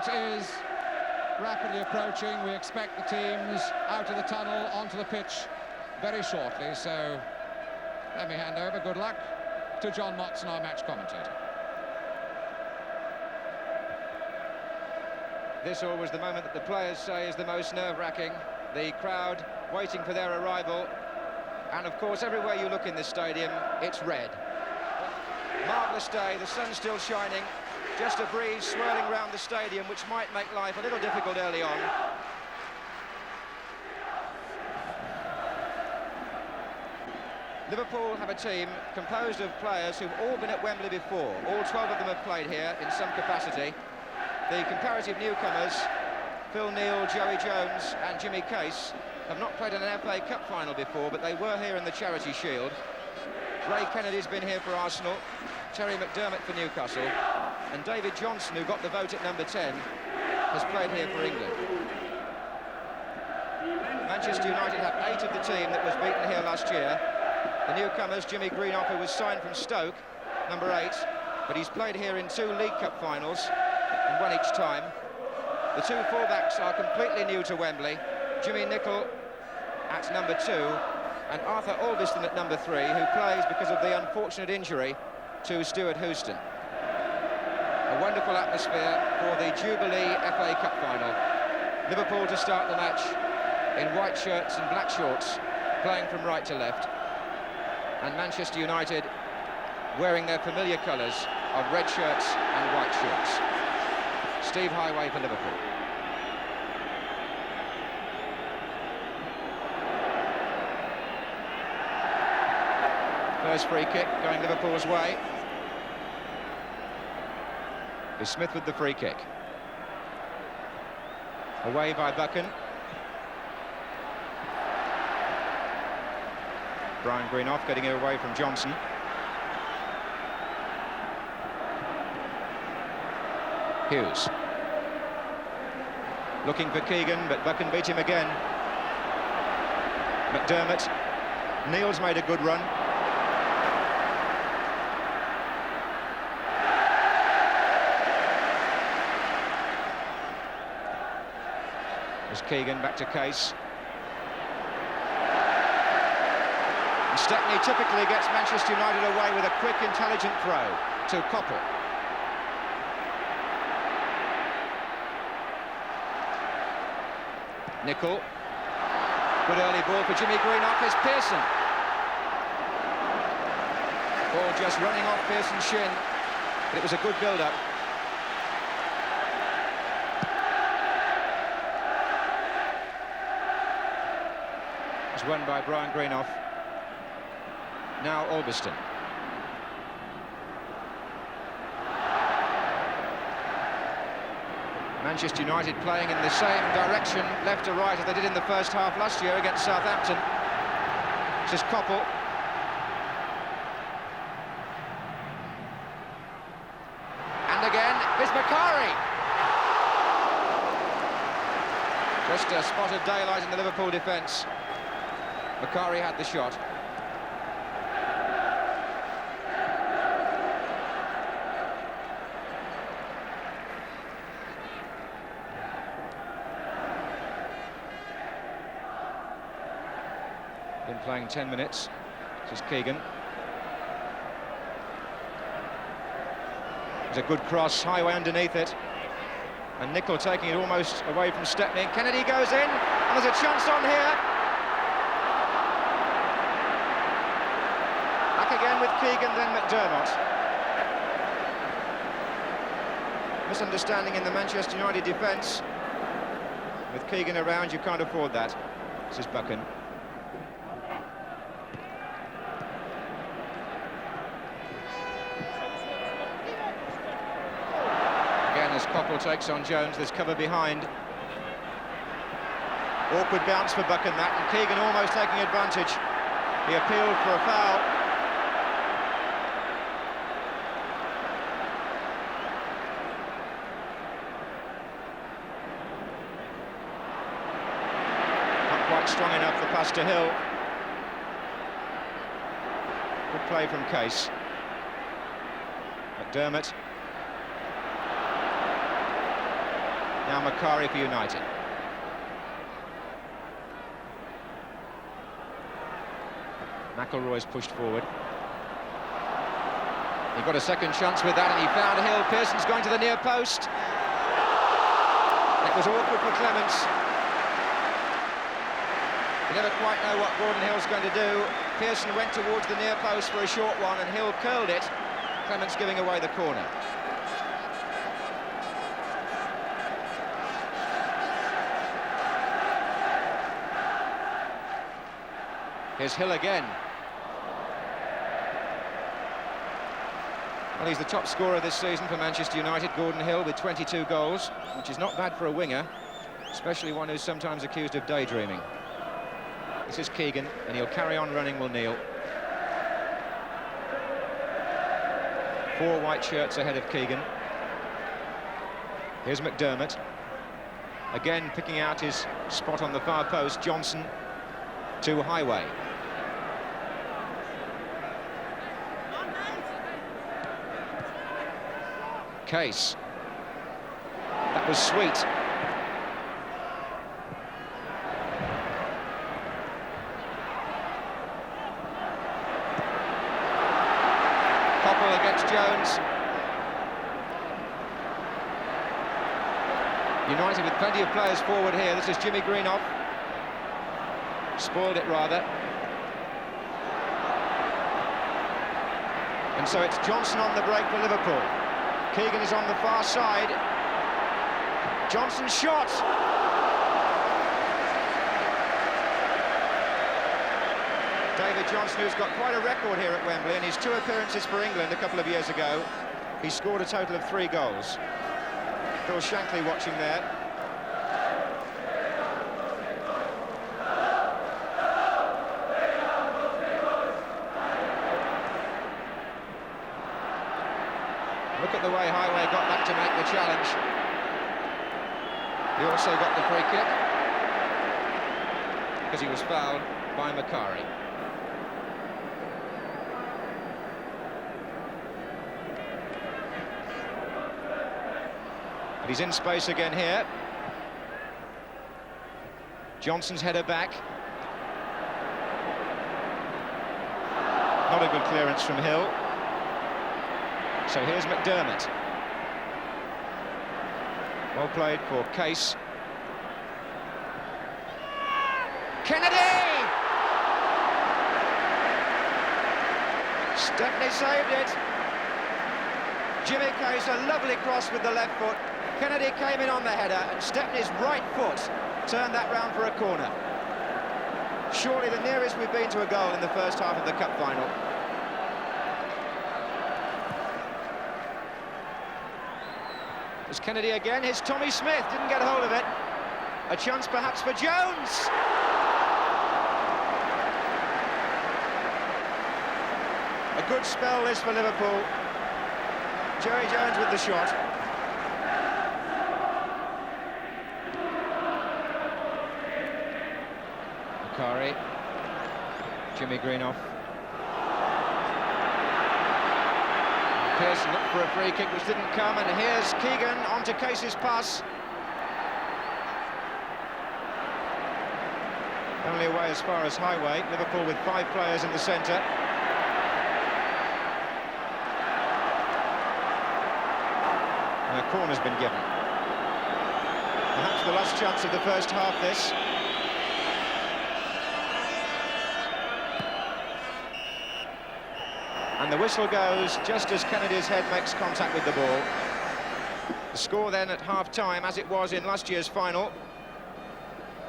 moment is rapidly approaching. We expect the teams out of the tunnel onto the pitch very shortly, so let me hand over, good luck, to John Motson, our match commentator. This always the moment that the players say is the most nerve-wracking. The crowd waiting for their arrival, and of course everywhere you look in this stadium it's red. Marvellous day, the sun's still shining, just a breeze swirling around the stadium which might make life a little difficult early on. Liverpool have a team composed of players who've all been at Wembley before. All 12 of them have played here in some capacity. The comparative newcomers, Phil Neal, Joey Jones and Jimmy Case, have not played in an FA Cup final before, but they were here in the Charity Shield. Ray Kennedy's been here for Arsenal, Terry McDermott for Newcastle, and David Johnson, who got the vote at number 10, has played here for England. Manchester United have 8 of the team that was beaten here last year. The newcomers, Jimmy Greenough, who was signed from Stoke, number 8, but he's played here in 2 League Cup finals and won each time. The 2 fullbacks are completely new to Wembley. Jimmy Nicholl at number 2 and Arthur Albiston at number 3, who plays because of the unfortunate injury to Stuart Houston. A wonderful atmosphere for the Jubilee FA Cup final. Liverpool to start the match in white shirts and black shorts, playing from right to left. And Manchester United wearing their familiar colours of red shirts and white shorts. Steve Highway for Liverpool. First free kick going Liverpool's way. Is Smith with the free kick. Away by Buchan. Brian Greenough getting it away from Johnson. Hughes. Looking for Keegan, but Buchan beat him again. McDermott. Neal's made a good run. There's Keegan, back to Case. And Stepney typically gets Manchester United away with a quick, intelligent throw to Koppel. Nicholl. Good early ball for Jimmy Greenough. Is Pearson. Ball just running off Pearson's shin, but it was a good build-up. It's won by Brian Greenough. Now Albiston. Manchester United playing in the same direction, left to right, as they did in the first half last year against Southampton. This is Koppel. And again, it's Macari. Just a spot of daylight in the Liverpool defence. Macari had the shot. Been playing 10 minutes. This is Keegan. There's a good cross, Highway underneath it. And Nicholl taking it almost away from Stepney. Kennedy goes in, and there's a chance on here. Back again with Keegan, then McDermott. Misunderstanding in the Manchester United defence. With Keegan around, you can't afford that. This is Buchan. As Koppel takes on Jones, there's cover behind. Awkward bounce for Buchan, that, and Keegan almost taking advantage. He appealed for a foul. Not quite strong enough, the pass to Hill. Good play from Case. McDermott. Now Macari for United. McIlroy's pushed forward. He got a second chance with that, and he found Hill. Pearson's going to the near post. It was awkward for Clements. You never quite know what Gordon Hill's going to do. Pearson went towards the near post for a short one, and Hill curled it. Clements giving away the corner. Here's Hill again. Well, he's the top scorer this season for Manchester United, Gordon Hill, with 22 goals, which is not bad for a winger, especially one who's sometimes accused of daydreaming. This is Keegan, and he'll carry on running, will Neil. 4 white shirts ahead of Keegan. Here's McDermott. Again picking out his spot on the far post. Johnson to Highway. Case. That was sweet. Coppell against Jones. United with plenty of players forward here. This is Jimmy Greenoff. Spoiled it rather. And so it's Johnson on the break for Liverpool. Keegan is on the far side. Johnson's shot. David Johnson, who's got quite a record here at Wembley, in his 2 appearances for England a couple of years ago, he scored a total of 3 goals. Phil Shankly watching there. Look at the way Highway got back to make the challenge. He also got the free kick because he was fouled by Macari. But he's in space again here. Johnson's header back. Not a good clearance from Hill. So here's McDermott. Well played for Case. Kennedy! Stepney saved it. Jimmy Case, a lovely cross with the left foot. Kennedy came in on the header, and Stepney's right foot turned that round for a corner. Surely the nearest we've been to a goal in the first half of the cup final. There's Kennedy again. Here's Tommy Smith, didn't get a hold of it. A chance perhaps for Jones. A good spell this for Liverpool. Jerry Jones with the shot. Macari. Jimmy Greenoff. Pearson looked for a free kick which didn't come, and here's Keegan onto Case's pass. Only away as far as Highway. Liverpool with 5 players in the centre. And a corner's been given. Perhaps the last chance of the first half, this. And the whistle goes just as Kennedy's head makes contact with the ball. The score then at half-time, as it was in last year's final,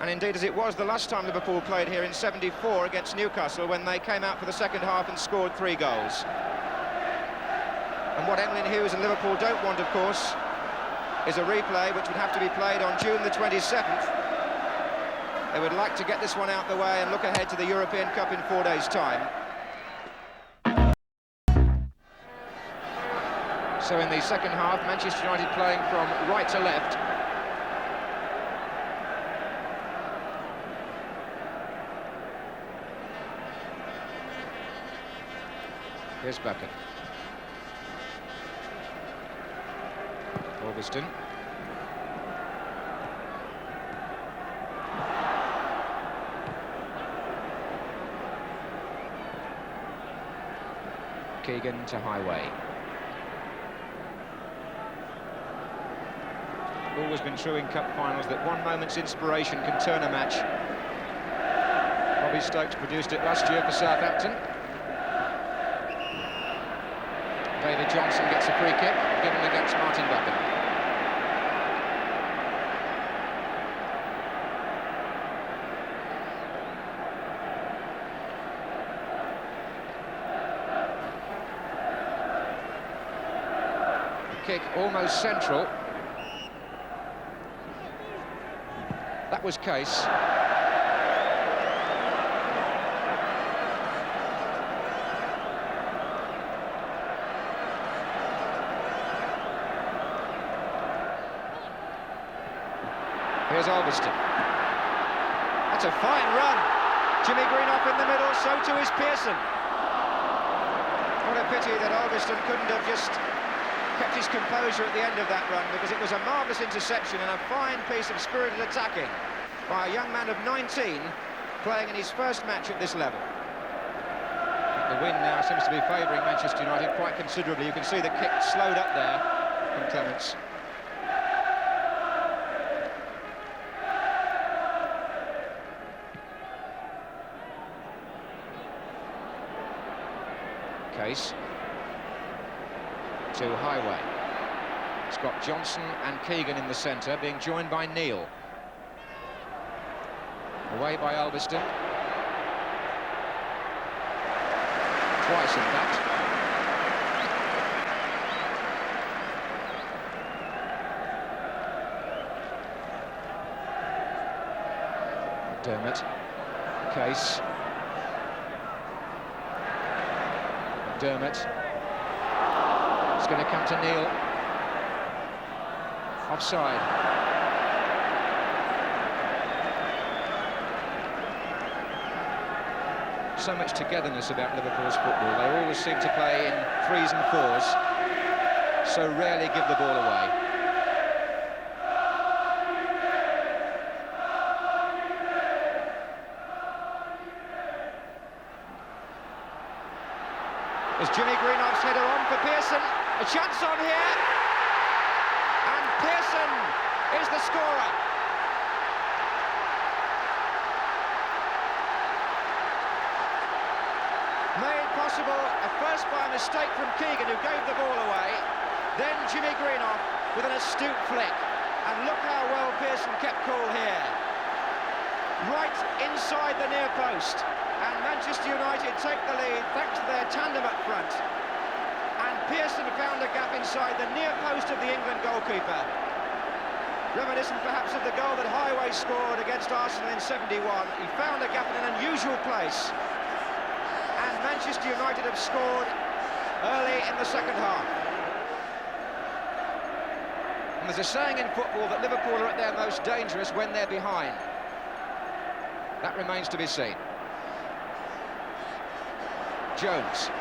and indeed as it was the last time Liverpool played here in '74 against Newcastle, when they came out for the second half and scored 3 goals. And what Emlyn Hughes and Liverpool don't want, of course, is a replay which would have to be played on June the 27th. They would like to get this one out the way and look ahead to the European Cup in 4 days' time. So in the second half, Manchester United playing from right to left. Here's Bucket. Augustin. Keegan to Highway. Always been true in cup finals that one moment's inspiration can turn a match. Bobby Stokes produced it last year for Southampton. David Johnson gets a free kick, given against Martin Buchan. Kick almost central. That was Case. Here's Alveston. That's a fine run. Jimmy Greenough in the middle, so too is Pearson. What a pity that Alveston couldn't have just kept his composure at the end of that run, because it was a marvellous interception and a fine piece of spirited attacking by a young man of 19 playing in his first match at this level. The wind now seems to be favouring Manchester United quite considerably. You can see the kick slowed up there from Clements. Case to Highway. It's got Johnson and Keegan in the centre, being joined by Neal. Away by Alveston. Twice, in fact. Dermot. Case. Dermot. It's going to come to Neal. Offside. So much togetherness about Liverpool's football. They always seem to play in 3s and 4s, so rarely give the ball away. As Jimmy Greenoff's header on for Pearson. A chance on here, and Pearson is the scorer. Made possible at first by a mistake from Keegan, who gave the ball away. Then Jimmy Greenoff with an astute flick. And look how well Pearson kept cool here. Right inside the near post. And Manchester United take the lead thanks to their tandem up front. And Pearson found a gap inside the near post of the England goalkeeper. Reminiscent perhaps of the goal that Highway scored against Arsenal in '71. He found a gap in an unusual place. And Manchester United have scored early in the second half. And there's a saying in football that Liverpool are at their most dangerous when they're behind. That remains to be seen. Jones.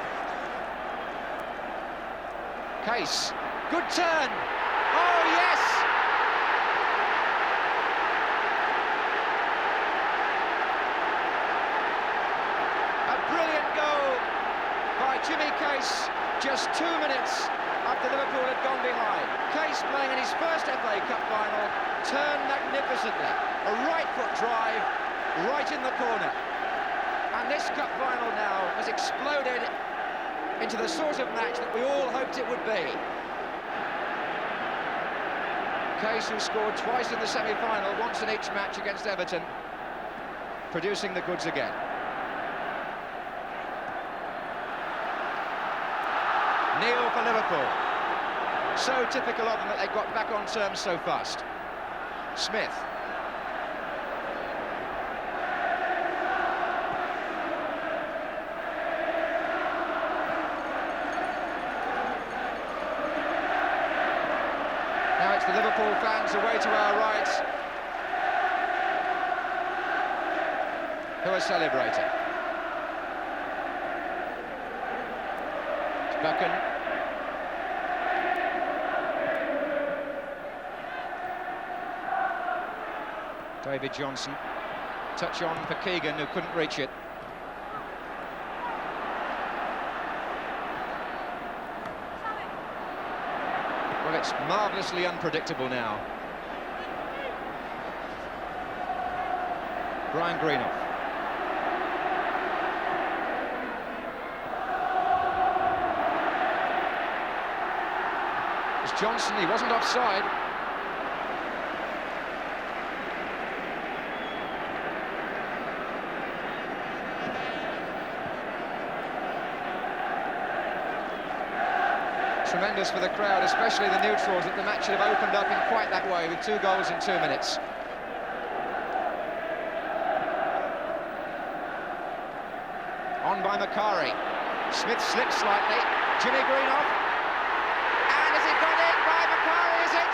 Case. Good turn. Oh, yes! A brilliant goal by Jimmy Case, just 2 minutes after Liverpool had gone behind. Case, playing in his first FA Cup final, turned magnificently. A right foot drive, right in the corner. And this cup final now has exploded into the sort of match that we all hoped it would be. Case, who scored twice in the semi-final, once in each match against Everton, producing the goods again. Neal for Liverpool. So typical of them that they got back on terms so fast. Smith. Now it's the Liverpool fans away to our right who are celebrating. It's Buchan. David Johnson. Touch on for Keegan, who couldn't reach it. It's marvellously unpredictable now. Brian Greenough. It's Johnson, he wasn't offside. Tremendous for the crowd, especially the neutrals, that the match should have opened up in quite that way with 2 goals in 2 minutes. On by Macari. Smith slips slightly. Jimmy Greenough. And has it gone in by Macari, is it?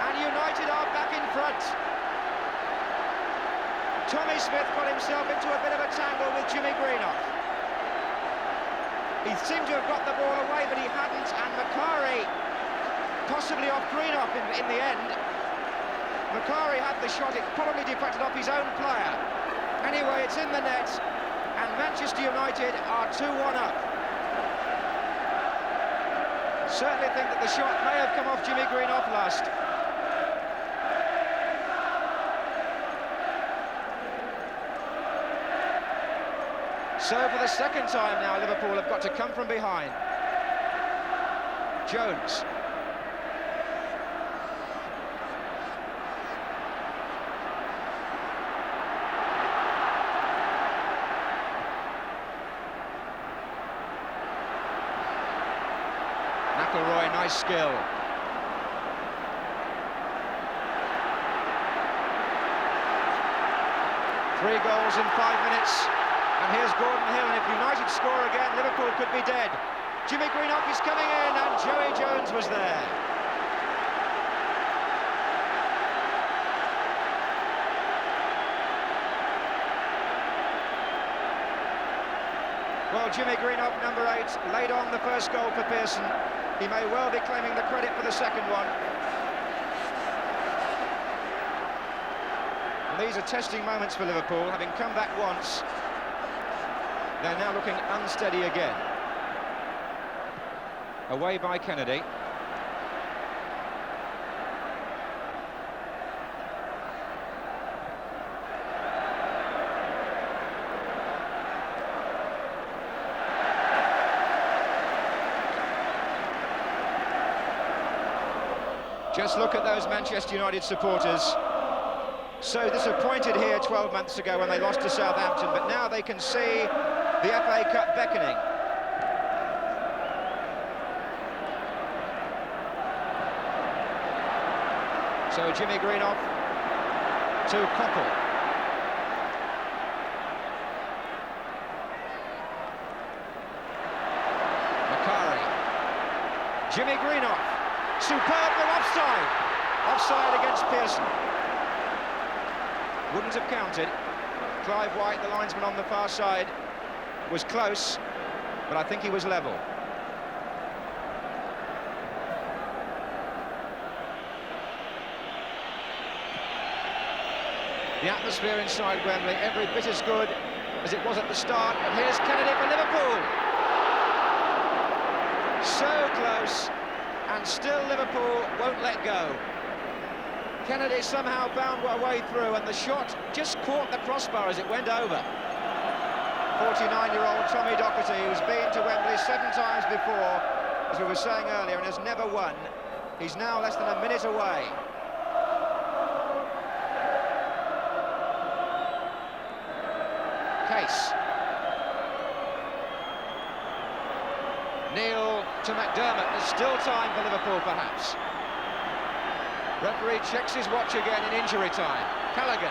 And United are back in front. Tommy Smith got himself into a bit of a tangle with Jimmy Greenough. He seemed to have got the ball away, but he hadn't, and Macari possibly off Greenough in the end. Macari had the shot, it probably deflected off his own player. Anyway, it's in the net, and Manchester United are 2-1 up. Certainly think that the shot may have come off Jimmy Greenough last. So for the second time now, Liverpool have got to come from behind. Jones. McIlroy, nice skill. Three goals in 5 minutes. And here's Gordon Hill, and if United score again, Liverpool could be dead. Jimmy Greenough is coming in, and Joey Jones was there. Well, Jimmy Greenough, number 8, laid on the first goal for Pearson. He may well be claiming the credit for the second one. And these are testing moments for Liverpool, having come back once. They're now looking unsteady again. Away by Kennedy. Just look at those Manchester United supporters. So disappointed here 12 months ago when they lost to Southampton, but now they can see the FA Cup beckoning. So Jimmy Greenough to Coppell. Macari. Jimmy Greenough. Superb, but offside. Offside against Pearson. Wouldn't have counted. Clive White, the linesman on the far side, was close, but I think he was level. The atmosphere inside Wembley, every bit as good as it was at the start, and here's Kennedy for Liverpool. So close, and still Liverpool won't let go. Kennedy somehow found a way through, and the shot just caught the crossbar as it went over. 49-year-old Tommy Docherty, who's been to Wembley 7 times before, as we were saying earlier, and has never won. He's now less than a minute away. Case. Neil to McDermott. There's still time for Liverpool, perhaps. Referee checks his watch again in injury time. Callaghan.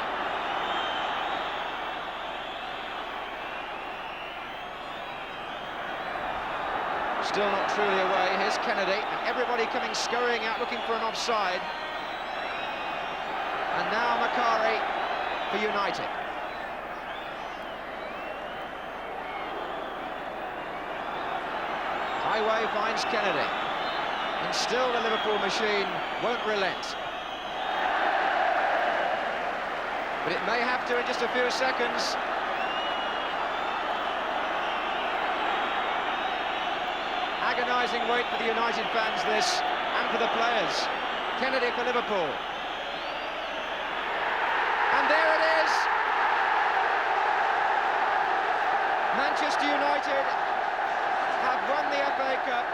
Still not truly away. Here's Kennedy, and everybody coming scurrying out looking for an offside. And now Macari for United. Highway finds Kennedy. And still the Liverpool machine won't relent. But it may have to in just a few seconds. agonising wait for the United fans, this, and for the players. Kennedy for Liverpool. And there it is! Manchester United have won the FA Cup.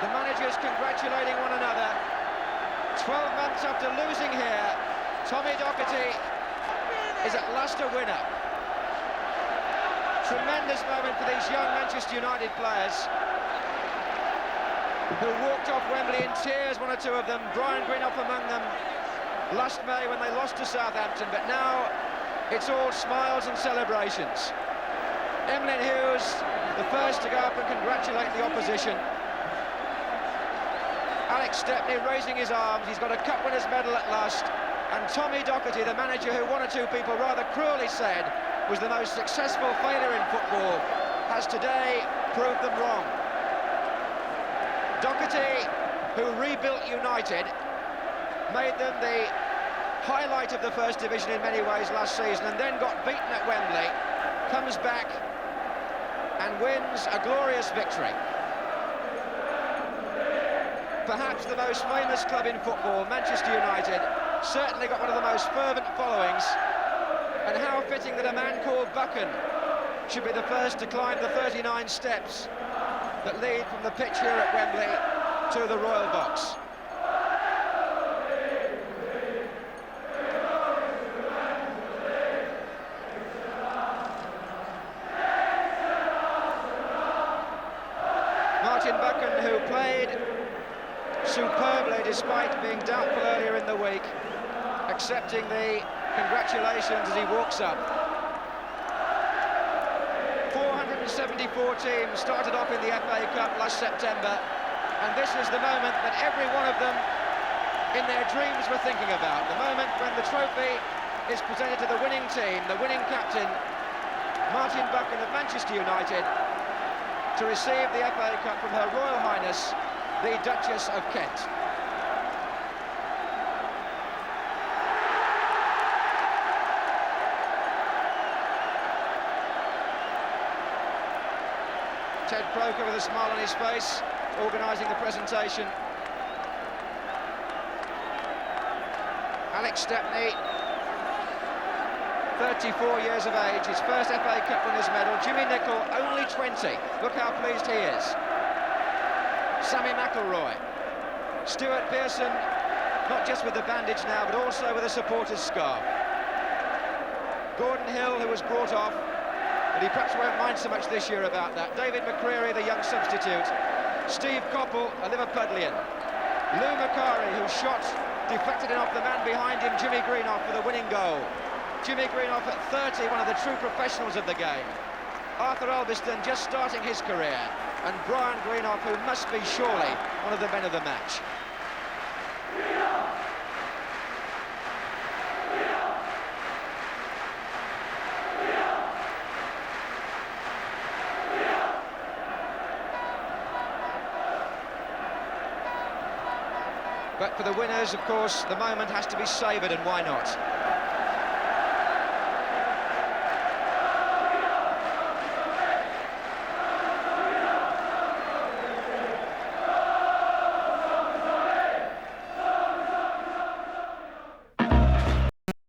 The managers congratulating one another. 12 months after losing here, Tommy Docherty is at last a winner. Tremendous moment for these young Manchester United players who walked off Wembley in tears, one or two of them, Brian Greenough among them, last May when they lost to Southampton, but now it's all smiles and celebrations. Emlyn Hughes, the first to go up and congratulate the opposition. Alex Stepney raising his arms, he's got a cup winner's medal at last, and Tommy Docherty, the manager who one or two people rather cruelly said was the most successful failure in football, has today proved them wrong. Docherty, who rebuilt United, made them the highlight of the First Division in many ways last season, and then got beaten at Wembley, comes back and wins a glorious victory. Perhaps the most famous club in football, Manchester United, certainly got one of the most fervent followings, and how fitting that a man called Buchan should be the first to climb the 39 steps that lead from the pitch here at Wembley to the Royal Box. Martin Buchan, who played superbly despite being doubtful earlier in the week, accepting the congratulations as he walks up. 474 teams started off in the FA Cup last September, and this is the moment that every one of them in their dreams were thinking about. The moment when the trophy is presented to the winning team, the winning captain, Martin Buchan of Manchester United, to receive the FA Cup from Her Royal Highness, the Duchess of Kent. Ted Croker with a smile on his face, organising the presentation. Alex Stepney, 34 years of age, his first FA Cup winners' medal. Jimmy Nicholl, only 20. Look how pleased he is. Sammy McIlroy. Stuart Pearson, not just with the bandage now, but also with a supporter's scarf. Gordon Hill, who was brought off, but he perhaps won't mind so much this year about that. David McCreary, the young substitute. Steve Coppell, a Liverpudlian. Lou Macari, who shot, deflected it off the man behind him, Jimmy Greenough, for the winning goal. Jimmy Greenough at 30, one of the true professionals of the game. Arthur Albiston just starting his career. And Brian Greenough, who must be surely one of the men of the match. But for the winners, of course, the moment has to be savoured, and why not?